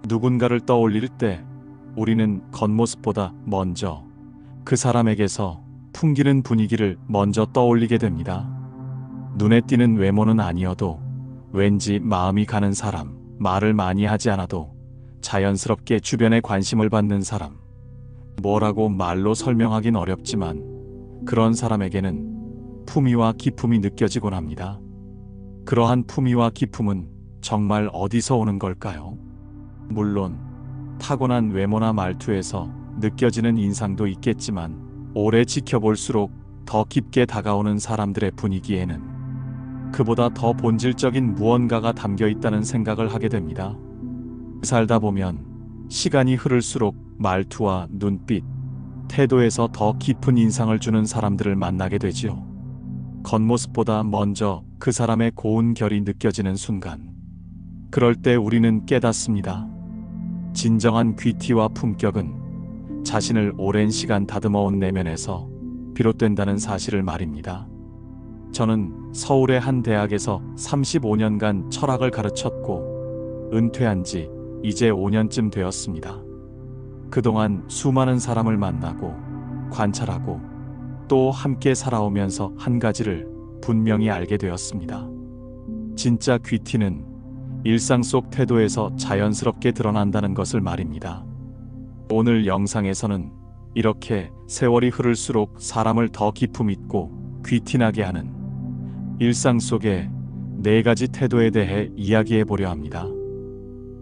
누군가를 떠올릴 때 우리는 겉모습보다 먼저 그 사람에게서 풍기는 분위기를 먼저 떠올리게 됩니다. 눈에 띄는 외모는 아니어도 왠지 마음이 가는 사람, 말을 많이 하지 않아도 자연스럽게 주변에 관심을 받는 사람. 뭐라고 말로 설명하긴 어렵지만 그런 사람에게는 품위와 기품이 느껴지곤 합니다. 그러한 품위와 기품은 정말 어디서 오는 걸까요? 물론 타고난 외모나 말투에서 느껴지는 인상도 있겠지만 오래 지켜볼수록 더 깊게 다가오는 사람들의 분위기에는 그보다 더 본질적인 무언가가 담겨 있다는 생각을 하게 됩니다. 살다 보면 시간이 흐를수록 말투와 눈빛, 태도에서 더 깊은 인상을 주는 사람들을 만나게 되지요. 겉모습보다 먼저 그 사람의 고운 결이 느껴지는 순간, 그럴 때 우리는 깨닫습니다. 진정한 귀티와 품격은 자신을 오랜 시간 다듬어온 내면에서 비롯된다는 사실을 말입니다. 저는 서울의 한 대학에서 35년간 철학을 가르쳤고 은퇴한 지 이제 5년쯤 되었습니다. 그동안 수많은 사람을 만나고 관찰하고 또 함께 살아오면서 한 가지를 분명히 알게 되었습니다. 진짜 귀티는 일상 속 태도에서 자연스럽게 드러난다는 것을 말입니다. 오늘 영상에서는 이렇게 세월이 흐를수록 사람을 더 기품 있고 귀티나게 하는 일상 속의 4가지 태도에 대해 이야기해 보려 합니다.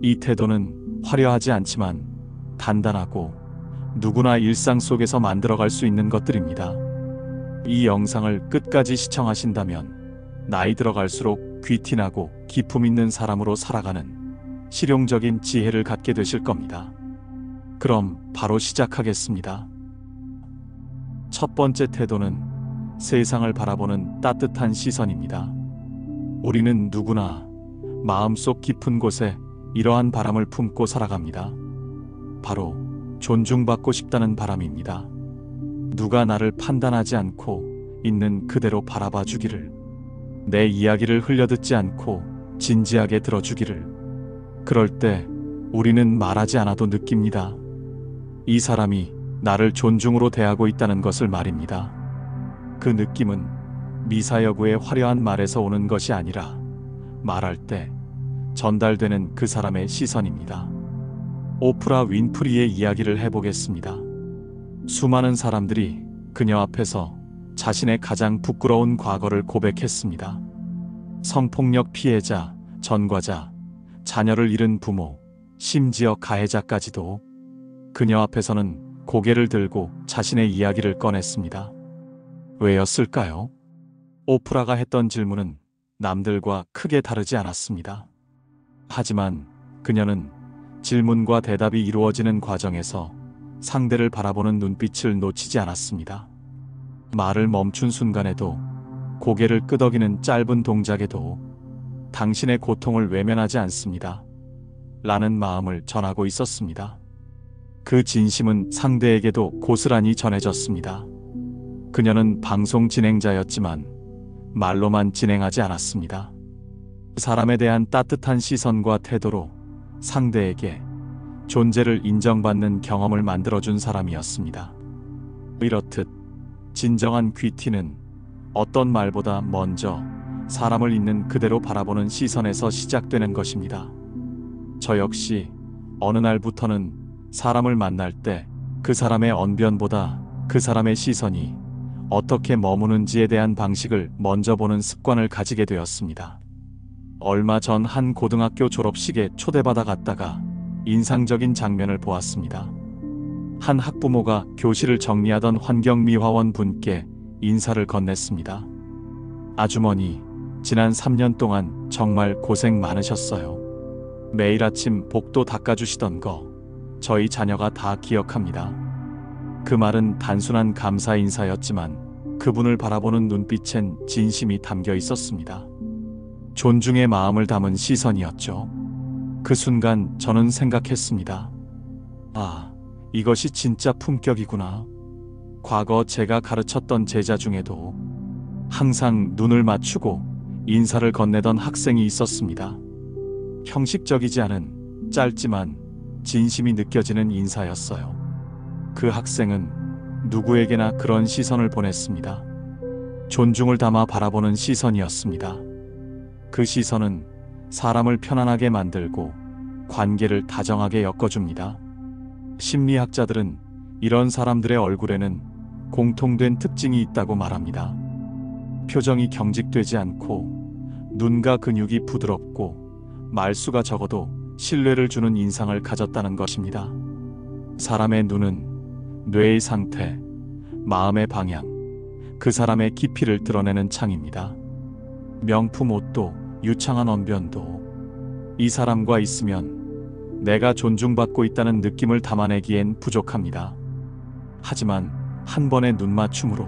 이 태도는 화려하지 않지만 단단하고 누구나 일상 속에서 만들어갈 수 있는 것들입니다. 이 영상을 끝까지 시청하신다면 나이 들어갈수록 귀티나고 기품 있는 사람으로 살아가는 실용적인 지혜를 갖게 되실 겁니다. 그럼 바로 시작하겠습니다. 첫 번째 태도는 세상을 바라보는 따뜻한 시선입니다. 우리는 누구나 마음속 깊은 곳에 이러한 바람을 품고 살아갑니다. 바로 존중받고 싶다는 바람입니다. 누가 나를 판단하지 않고 있는 그대로 바라봐 주기를, 내 이야기를 흘려듣지 않고 진지하게 들어주기를. 그럴 때 우리는 말하지 않아도 느낍니다. 이 사람이 나를 존중으로 대하고 있다는 것을 말입니다. 그 느낌은 미사여구의 화려한 말에서 오는 것이 아니라 말할 때 전달되는 그 사람의 시선입니다. 오프라 윈프리의 이야기를 해보겠습니다. 수많은 사람들이 그녀 앞에서 자신의 가장 부끄러운 과거를 고백했습니다. 성폭력 피해자, 전과자, 자녀를 잃은 부모, 심지어 가해자까지도 그녀 앞에서는 고개를 들고 자신의 이야기를 꺼냈습니다. 왜였을까요? 오프라가 했던 질문은 남들과 크게 다르지 않았습니다. 하지만 그녀는 질문과 대답이 이루어지는 과정에서 상대를 바라보는 눈빛을 놓치지 않았습니다. 말을 멈춘 순간에도, 고개를 끄덕이는 짧은 동작에도 당신의 고통을 외면하지 않습니다. 라는 마음을 전하고 있었습니다. 그 진심은 상대에게도 고스란히 전해졌습니다. 그녀는 방송 진행자였지만 말로만 진행하지 않았습니다. 사람에 대한 따뜻한 시선과 태도로 상대에게 존재를 인정받는 경험을 만들어준 사람이었습니다. 이렇듯 진정한 귀티는 어떤 말보다 먼저 사람을 있는 그대로 바라보는 시선에서 시작되는 것입니다. 저 역시 어느 날부터는 사람을 만날 때 그 사람의 언변보다 그 사람의 시선이 어떻게 머무는지에 대한 방식을 먼저 보는 습관을 가지게 되었습니다. 얼마 전 한 고등학교 졸업식에 초대받아 갔다가 인상적인 장면을 보았습니다. 한 학부모가 교실을 정리하던 환경미화원 분께 인사를 건넸습니다. 아주머니, 지난 3년 동안 정말 고생 많으셨어요. 매일 아침 복도 닦아주시던 거 저희 자녀가 다 기억합니다. 그 말은 단순한 감사 인사였지만 그분을 바라보는 눈빛엔 진심이 담겨 있었습니다. 존중의 마음을 담은 시선이었죠. 그 순간 저는 생각했습니다. 아, 이것이 진짜 품격이구나. 과거 제가 가르쳤던 제자 중에도 항상 눈을 맞추고 인사를 건네던 학생이 있었습니다. 형식적이지 않은 짧지만 진심이 느껴지는 인사였어요. 그 학생은 누구에게나 그런 시선을 보냈습니다. 존중을 담아 바라보는 시선이었습니다. 그 시선은 사람을 편안하게 만들고 관계를 다정하게 엮어줍니다. 심리학자들은 이런 사람들의 얼굴에는 공통된 특징이 있다고 말합니다. 표정이 경직되지 않고 눈과 근육이 부드럽고 말수가 적어도 신뢰를 주는 인상을 가졌다는 것입니다. 사람의 눈은 뇌의 상태, 마음의 방향, 그 사람의 깊이를 드러내는 창입니다. 명품 옷도 유창한 언변도 이 사람과 있으면 내가 존중받고 있다는 느낌을 담아내기엔 부족합니다. 하지만 한 번의 눈맞춤으로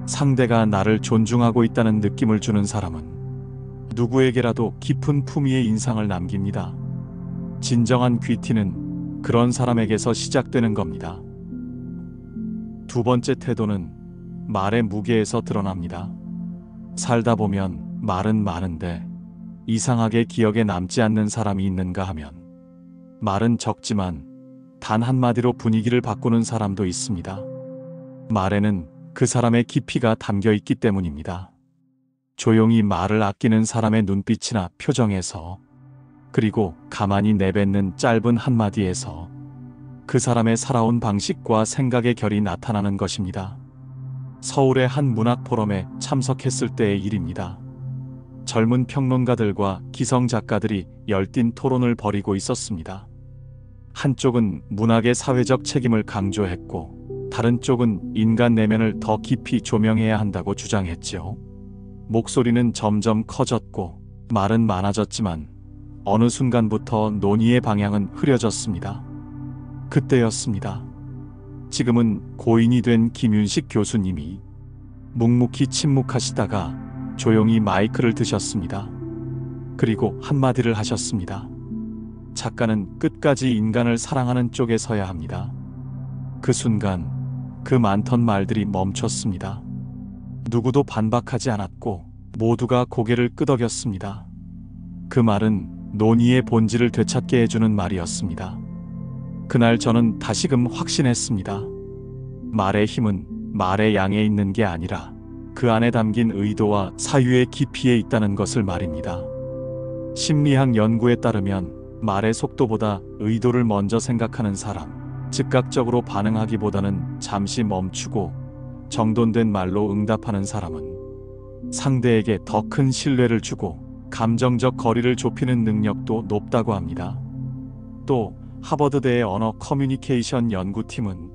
상대가 나를 존중하고 있다는 느낌을 주는 사람은 누구에게라도 깊은 품위의 인상을 남깁니다. 진정한 귀티는 그런 사람에게서 시작되는 겁니다. 두 번째 태도는 말의 무게에서 드러납니다. 살다 보면 말은 많은데 이상하게 기억에 남지 않는 사람이 있는가 하면 말은 적지만 단 한마디로 분위기를 바꾸는 사람도 있습니다. 말에는 그 사람의 깊이가 담겨 있기 때문입니다. 조용히 말을 아끼는 사람의 눈빛이나 표정에서, 그리고 가만히 내뱉는 짧은 한마디에서 그 사람의 살아온 방식과 생각의 결이 나타나는 것입니다. 서울의 한 문학 포럼에 참석했을 때의 일입니다. 젊은 평론가들과 기성 작가들이 열띤 토론을 벌이고 있었습니다. 한쪽은 문학의 사회적 책임을 강조했고, 다른 쪽은 인간 내면을 더 깊이 조명해야 한다고 주장했죠. 목소리는 점점 커졌고 말은 많아졌지만 어느 순간부터 논의의 방향은 흐려졌습니다. 그때였습니다. 지금은 고인이 된 김윤식 교수님이 묵묵히 침묵하시다가 조용히 마이크를 드셨습니다. 그리고 한마디를 하셨습니다. 작가는 끝까지 인간을 사랑하는 쪽에 서야 합니다. 그 순간 그 많던 말들이 멈췄습니다. 누구도 반박하지 않았고 모두가 고개를 끄덕였습니다. 그 말은 논의의 본질을 되찾게 해주는 말이었습니다. 그날 저는 다시금 확신했습니다. 말의 힘은 말의 양에 있는 게 아니라 그 안에 담긴 의도와 사유의 깊이에 있다는 것을 말입니다. 심리학 연구에 따르면 말의 속도보다 의도를 먼저 생각하는 사람, 즉각적으로 반응하기보다는 잠시 멈추고 정돈된 말로 응답하는 사람은 상대에게 더 큰 신뢰를 주고 감정적 거리를 좁히는 능력도 높다고 합니다. 또 하버드대의 언어 커뮤니케이션 연구팀은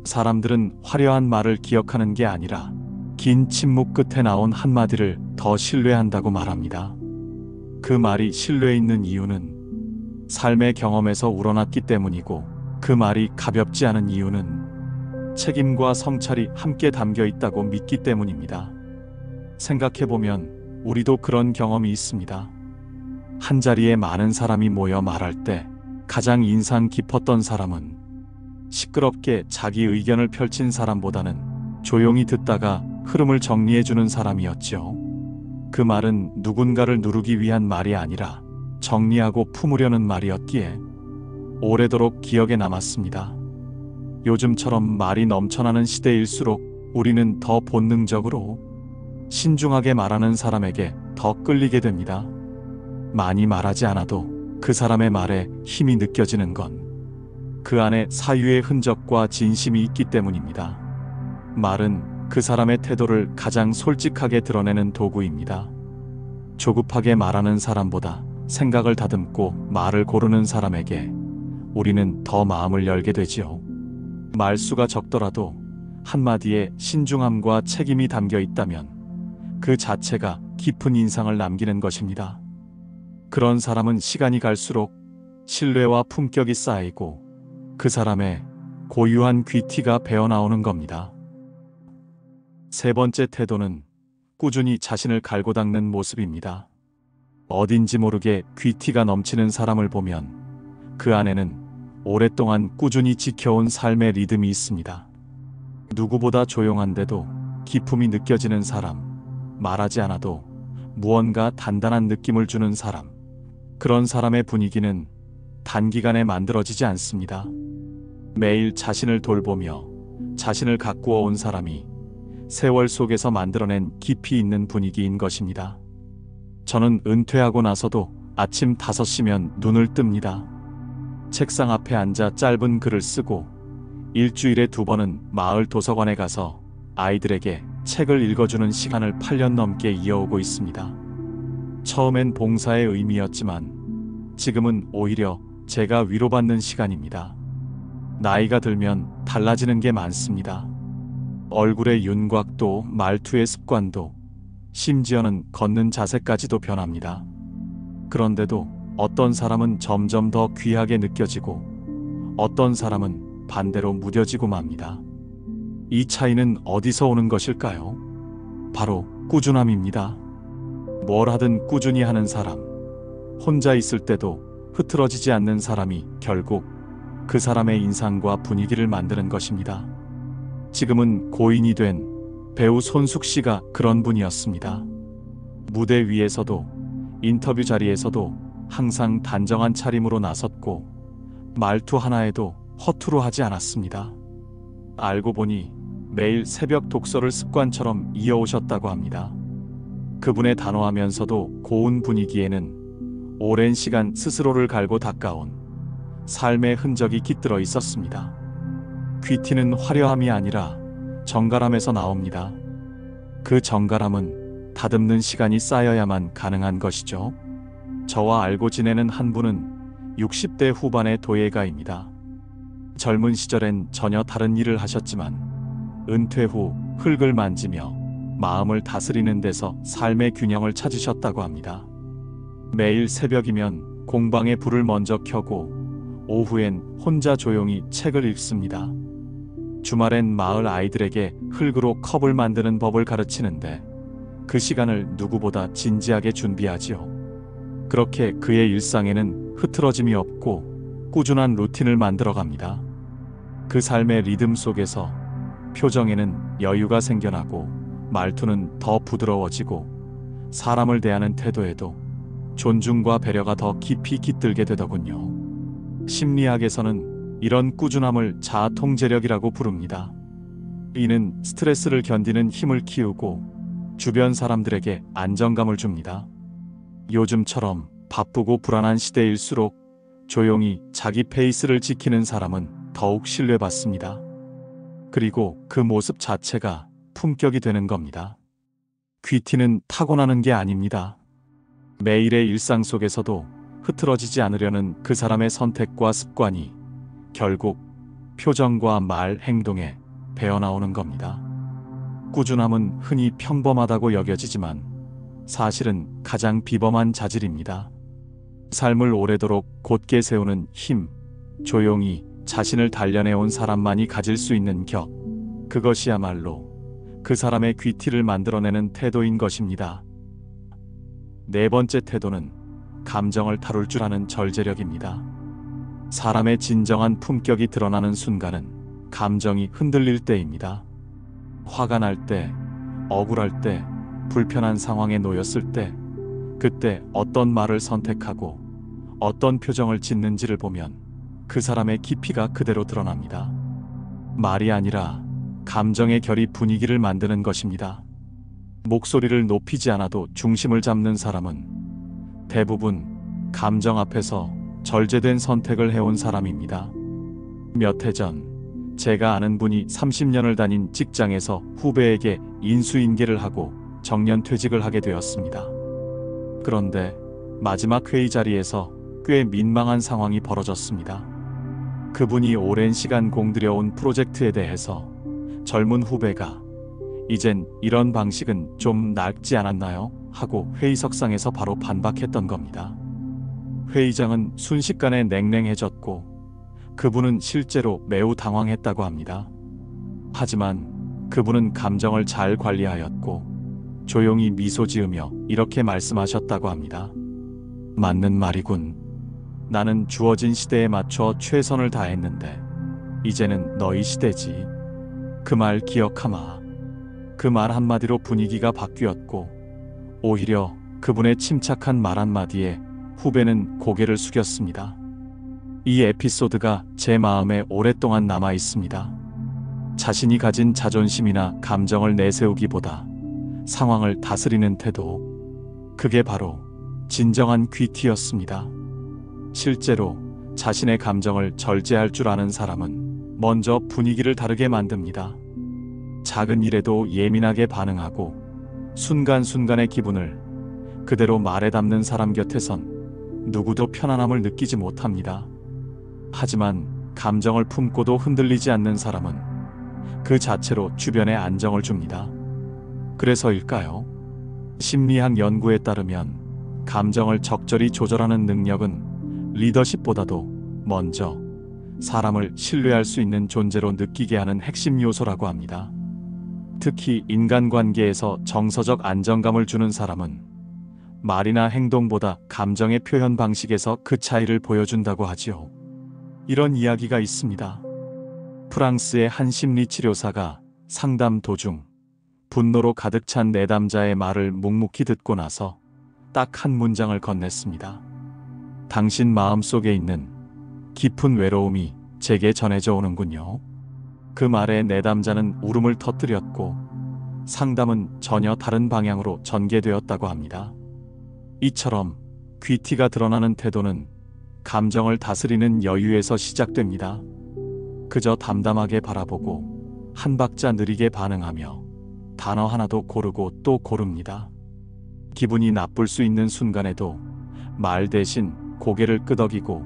사람들은 화려한 말을 기억하는 게 아니라 긴 침묵 끝에 나온 한마디를 더 신뢰한다고 말합니다. 그 말이 신뢰 있는 이유는 삶의 경험에서 우러났기 때문이고, 그 말이 가볍지 않은 이유는 책임과 성찰이 함께 담겨 있다고 믿기 때문입니다. 생각해보면 우리도 그런 경험이 있습니다. 한자리에 많은 사람이 모여 말할 때 가장 인상 깊었던 사람은 시끄럽게 자기 의견을 펼친 사람보다는 조용히 듣다가 흐름을 정리해주는 사람이었죠. 그 말은 누군가를 누르기 위한 말이 아니라 정리하고 품으려는 말이었기에 오래도록 기억에 남았습니다. 요즘처럼 말이 넘쳐나는 시대일수록 우리는 더 본능적으로 신중하게 말하는 사람에게 더 끌리게 됩니다. 많이 말하지 않아도 그 사람의 말에 힘이 느껴지는 건 그 안에 사유의 흔적과 진심이 있기 때문입니다. 말은 그 사람의 태도를 가장 솔직하게 드러내는 도구입니다. 조급하게 말하는 사람보다 생각을 다듬고 말을 고르는 사람에게 우리는 더 마음을 열게 되지요. 말수가 적더라도 한마디에 신중함과 책임이 담겨 있다면 그 자체가 깊은 인상을 남기는 것입니다. 그런 사람은 시간이 갈수록 신뢰와 품격이 쌓이고 그 사람의 고유한 귀티가 배어나오는 겁니다. 세 번째 태도는 꾸준히 자신을 갈고 닦는 모습입니다. 어딘지 모르게 귀티가 넘치는 사람을 보면 그 안에는 오랫동안 꾸준히 지켜온 삶의 리듬이 있습니다. 누구보다 조용한데도 기품이 느껴지는 사람, 말하지 않아도 무언가 단단한 느낌을 주는 사람, 그런 사람의 분위기는 단기간에 만들어지지 않습니다. 매일 자신을 돌보며 자신을 가꾸어 온 사람이 세월 속에서 만들어낸 깊이 있는 분위기인 것입니다. 저는 은퇴하고 나서도 아침 5시면 눈을 뜹니다. 책상 앞에 앉아 짧은 글을 쓰고 일주일에 2번은 마을 도서관에 가서 아이들에게 책을 읽어주는 시간을 8년 넘게 이어오고 있습니다. 처음엔 봉사의 의미였지만 지금은 오히려 제가 위로받는 시간입니다. 나이가 들면 달라지는 게 많습니다. 얼굴의 윤곽도 말투의 습관도 심지어는 걷는 자세까지도 변합니다. 그런데도 어떤 사람은 점점 더 귀하게 느껴지고 어떤 사람은 반대로 무뎌지고 맙니다. 이 차이는 어디서 오는 것일까요? 바로 꾸준함입니다. 뭘 하든 꾸준히 하는 사람, 혼자 있을 때도 흐트러지지 않는 사람이 결국 그 사람의 인상과 분위기를 만드는 것입니다. 지금은 고인이 된 배우 손숙 씨가 그런 분이었습니다. 무대 위에서도 인터뷰 자리에서도 항상 단정한 차림으로 나섰고 말투 하나에도 허투루 하지 않았습니다. 알고 보니 매일 새벽 독서를 습관처럼 이어오셨다고 합니다. 그분의 단호하면서도 고운 분위기에는 오랜 시간 스스로를 갈고 닦아온 삶의 흔적이 깃들어 있었습니다. 귀티는 화려함이 아니라 정갈함에서 나옵니다. 그 정갈함은 다듬는 시간이 쌓여야만 가능한 것이죠. 저와 알고 지내는 한 분은 60대 후반의 도예가입니다. 젊은 시절엔 전혀 다른 일을 하셨지만 은퇴 후 흙을 만지며 마음을 다스리는 데서 삶의 균형을 찾으셨다고 합니다. 매일 새벽이면 공방에 불을 먼저 켜고 오후엔 혼자 조용히 책을 읽습니다. 주말엔 마을 아이들에게 흙으로 컵을 만드는 법을 가르치는데 그 시간을 누구보다 진지하게 준비하지요. 그렇게 그의 일상에는 흐트러짐이 없고 꾸준한 루틴을 만들어갑니다. 그 삶의 리듬 속에서 표정에는 여유가 생겨나고 말투는 더 부드러워지고 사람을 대하는 태도에도 존중과 배려가 더 깊이 깃들게 되더군요. 심리학에서는 이런 꾸준함을 자아 통제력이라고 부릅니다. 이는 스트레스를 견디는 힘을 키우고 주변 사람들에게 안정감을 줍니다. 요즘처럼 바쁘고 불안한 시대일수록 조용히 자기 페이스를 지키는 사람은 더욱 신뢰받습니다. 그리고 그 모습 자체가 품격이 되는 겁니다. 귀티는 타고나는 게 아닙니다. 매일의 일상 속에서도 흐트러지지 않으려는 그 사람의 선택과 습관이 결국 표정과 말, 행동에 배어나오는 겁니다. 꾸준함은 흔히 평범하다고 여겨지지만 사실은 가장 비범한 자질입니다. 삶을 오래도록 곧게 세우는 힘, 조용히 자신을 단련해온 사람만이 가질 수 있는 격, 그것이야말로 그 사람의 귀티를 만들어내는 태도인 것입니다. 네 번째 태도는 감정을 다룰 줄 아는 절제력입니다. 사람의 진정한 품격이 드러나는 순간은 감정이 흔들릴 때입니다. 화가 날 때, 억울할 때, 불편한 상황에 놓였을 때, 그때 어떤 말을 선택하고 어떤 표정을 짓는지를 보면 그 사람의 깊이가 그대로 드러납니다. 말이 아니라 감정의 결이 분위기를 만드는 것입니다. 목소리를 높이지 않아도 중심을 잡는 사람은 대부분 감정 앞에서 절제된 선택을 해온 사람입니다. 몇 해 전 제가 아는 분이 30년을 다닌 직장에서 후배에게 인수인계를 하고 정년퇴직을 하게 되었습니다. 그런데 마지막 회의 자리에서 꽤 민망한 상황이 벌어졌습니다. 그분이 오랜 시간 공들여온 프로젝트에 대해서 젊은 후배가 이젠 이런 방식은 좀 낡지 않았나요? 하고 회의석상에서 바로 반박했던 겁니다. 회의장은 순식간에 냉랭해졌고 그분은 실제로 매우 당황했다고 합니다. 하지만 그분은 감정을 잘 관리하였고 조용히 미소 지으며 이렇게 말씀하셨다고 합니다. 맞는 말이군. 나는 주어진 시대에 맞춰 최선을 다했는데 이제는 너희 시대지. 그 말 기억하마. 그 말 한마디로 분위기가 바뀌었고 오히려 그분의 침착한 말 한마디에 후배는 고개를 숙였습니다. 이 에피소드가 제 마음에 오랫동안 남아 있습니다. 자신이 가진 자존심이나 감정을 내세우기보다 상황을 다스리는 태도. 그게 바로 진정한 귀티였습니다. 실제로 자신의 감정을 절제할 줄 아는 사람은 먼저 분위기를 다르게 만듭니다. 작은 일에도 예민하게 반응하고 순간순간의 기분을 그대로 말에 담는 사람 곁에선 누구도 편안함을 느끼지 못합니다. 하지만 감정을 품고도 흔들리지 않는 사람은 그 자체로 주변에 안정을 줍니다. 그래서일까요? 심리학 연구에 따르면 감정을 적절히 조절하는 능력은 리더십보다도 먼저 사람을 신뢰할 수 있는 존재로 느끼게 하는 핵심 요소라고 합니다. 특히 인간관계에서 정서적 안정감을 주는 사람은 말이나 행동보다 감정의 표현 방식에서 그 차이를 보여준다고 하지요. 이런 이야기가 있습니다. 프랑스의 한 심리치료사가 상담 도중 분노로 가득 찬 내담자의 말을 묵묵히 듣고 나서 딱 한 문장을 건넸습니다. 당신 마음속에 있는 깊은 외로움이 제게 전해져 오는군요. 그 말에 내담자는 울음을 터뜨렸고 상담은 전혀 다른 방향으로 전개되었다고 합니다. 이처럼 귀티가 드러나는 태도는 감정을 다스리는 여유에서 시작됩니다. 그저 담담하게 바라보고 한 박자 느리게 반응하며 단어 하나도 고르고 또 고릅니다. 기분이 나쁠 수 있는 순간에도 말 대신 고개를 끄덕이고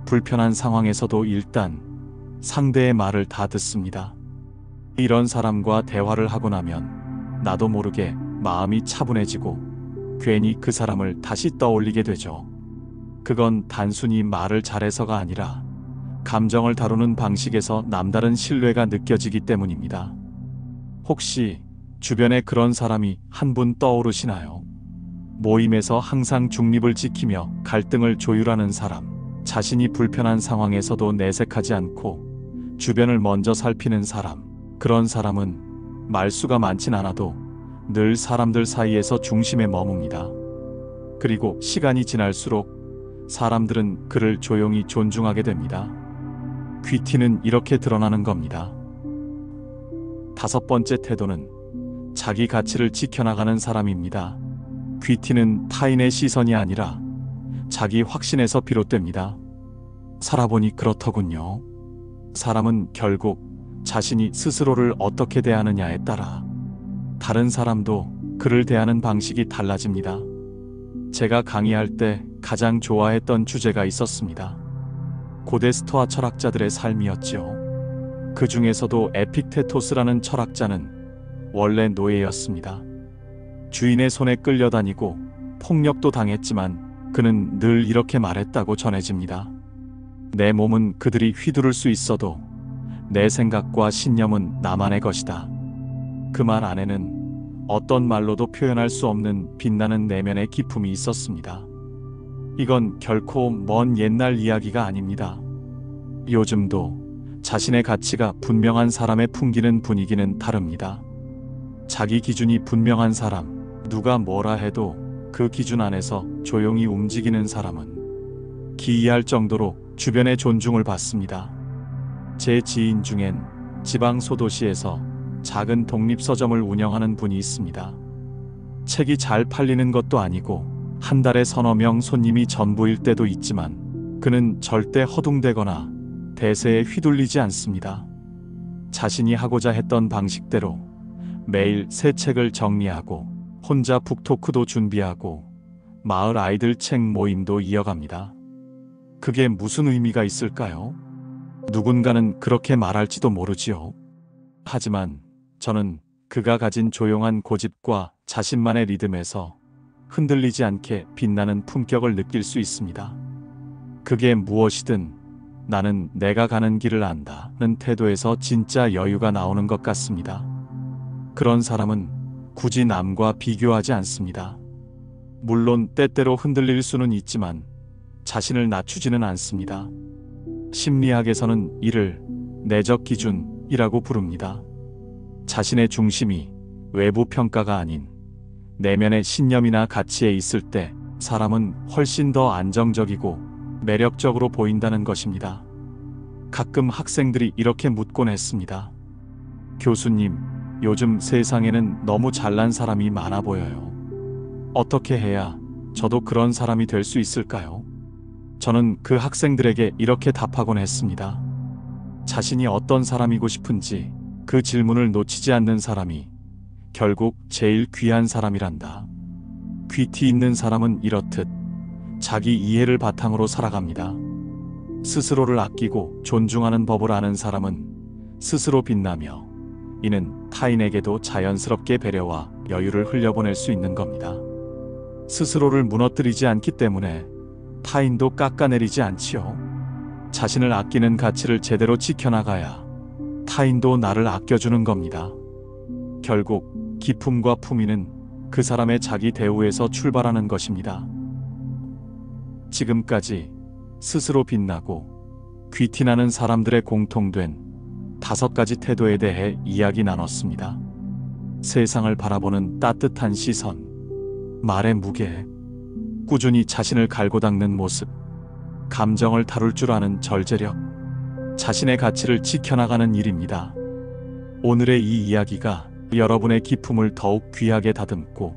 불편한 상황에서도 일단 상대의 말을 다 듣습니다. 이런 사람과 대화를 하고 나면 나도 모르게 마음이 차분해지고 괜히 그 사람을 다시 떠올리게 되죠. 그건 단순히 말을 잘해서가 아니라 감정을 다루는 방식에서 남다른 신뢰가 느껴지기 때문입니다. 혹시 주변에 그런 사람이 한 분 떠오르시나요? 모임에서 항상 중립을 지키며 갈등을 조율하는 사람, 자신이 불편한 상황에서도 내색하지 않고 주변을 먼저 살피는 사람. 그런 사람은 말수가 많진 않아도 늘 사람들 사이에서 중심에 머뭅니다. 그리고 시간이 지날수록 사람들은 그를 조용히 존중하게 됩니다. 귀티는 이렇게 드러나는 겁니다. 다섯 번째 태도는 자기 가치를 지켜나가는 사람입니다. 귀티는 타인의 시선이 아니라 자기 확신에서 비롯됩니다. 살아보니 그렇더군요. 사람은 결국 자신이 스스로를 어떻게 대하느냐에 따라 다른 사람도 그를 대하는 방식이 달라집니다. 제가 강의할 때 가장 좋아했던 주제가 있었습니다. 고대 스토아 철학자들의 삶이었지요. 그 중에서도 에픽테토스라는 철학자는 원래 노예였습니다. 주인의 손에 끌려다니고 폭력도 당했지만 그는 늘 이렇게 말했다고 전해집니다. 내 몸은 그들이 휘두를 수 있어도 내 생각과 신념은 나만의 것이다. 그 말 안에는 어떤 말로도 표현할 수 없는 빛나는 내면의 기품이 있었습니다. 이건 결코 먼 옛날 이야기가 아닙니다. 요즘도 자신의 가치가 분명한 사람의 풍기는 분위기는 다릅니다. 자기 기준이 분명한 사람, 누가 뭐라 해도 그 기준 안에서 조용히 움직이는 사람은 기이할 정도로 주변의 존중을 받습니다. 제 지인 중엔 지방 소도시에서 작은 독립서점을 운영하는 분이 있습니다. 책이 잘 팔리는 것도 아니고 한 달에 서너 명 손님이 전부일 때도 있지만 그는 절대 허둥대거나 대세에 휘둘리지 않습니다. 자신이 하고자 했던 방식대로 매일 새 책을 정리하고 혼자 북토크도 준비하고 마을 아이들 책 모임도 이어갑니다. 그게 무슨 의미가 있을까요? 누군가는 그렇게 말할지도 모르지요. 하지만 저는 그가 가진 조용한 고집과 자신만의 리듬에서 흔들리지 않게 빛나는 품격을 느낄 수 있습니다. 그게 무엇이든 나는 내가 가는 길을 안다는 태도에서 진짜 여유가 나오는 것 같습니다. 그런 사람은 굳이 남과 비교하지 않습니다. 물론 때때로 흔들릴 수는 있지만 자신을 낮추지는 않습니다. 심리학에서는 이를 내적 기준이라고 부릅니다. 자신의 중심이 외부 평가가 아닌 내면의 신념이나 가치에 있을 때 사람은 훨씬 더 안정적이고 매력적으로 보인다는 것입니다. 가끔 학생들이 이렇게 묻곤 했습니다. 교수님, 요즘 세상에는 너무 잘난 사람이 많아 보여요. 어떻게 해야 저도 그런 사람이 될 수 있을까요? 저는 그 학생들에게 이렇게 답하곤 했습니다. 자신이 어떤 사람이고 싶은지 그 질문을 놓치지 않는 사람이 결국 제일 귀한 사람이란다. 귀티 있는 사람은 이렇듯 자기 이해를 바탕으로 살아갑니다. 스스로를 아끼고 존중하는 법을 아는 사람은 스스로 빛나며 이는 타인에게도 자연스럽게 배려와 여유를 흘려보낼 수 있는 겁니다. 스스로를 무너뜨리지 않기 때문에 타인도 깎아내리지 않지요. 자신을 아끼는 가치를 제대로 지켜나가야 타인도 나를 아껴주는 겁니다. 결국 기품과 품위는 그 사람의 자기 대우에서 출발하는 것입니다. 지금까지 스스로 빛나고 귀티나는 사람들의 공통된 5가지 태도에 대해 이야기 나눴습니다. 세상을 바라보는 따뜻한 시선, 말의 무게, 꾸준히 자신을 갈고 닦는 모습, 감정을 다룰 줄 아는 절제력, 자신의 가치를 지켜나가는 일입니다. 오늘의 이 이야기가 여러분의 기품을 더욱 귀하게 다듬고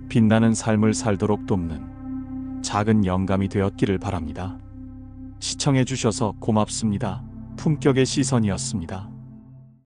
빛나는 삶을 살도록 돕는 작은 영감이 되었기를 바랍니다. 시청해 주셔서 고맙습니다. 품격의 시선이었습니다.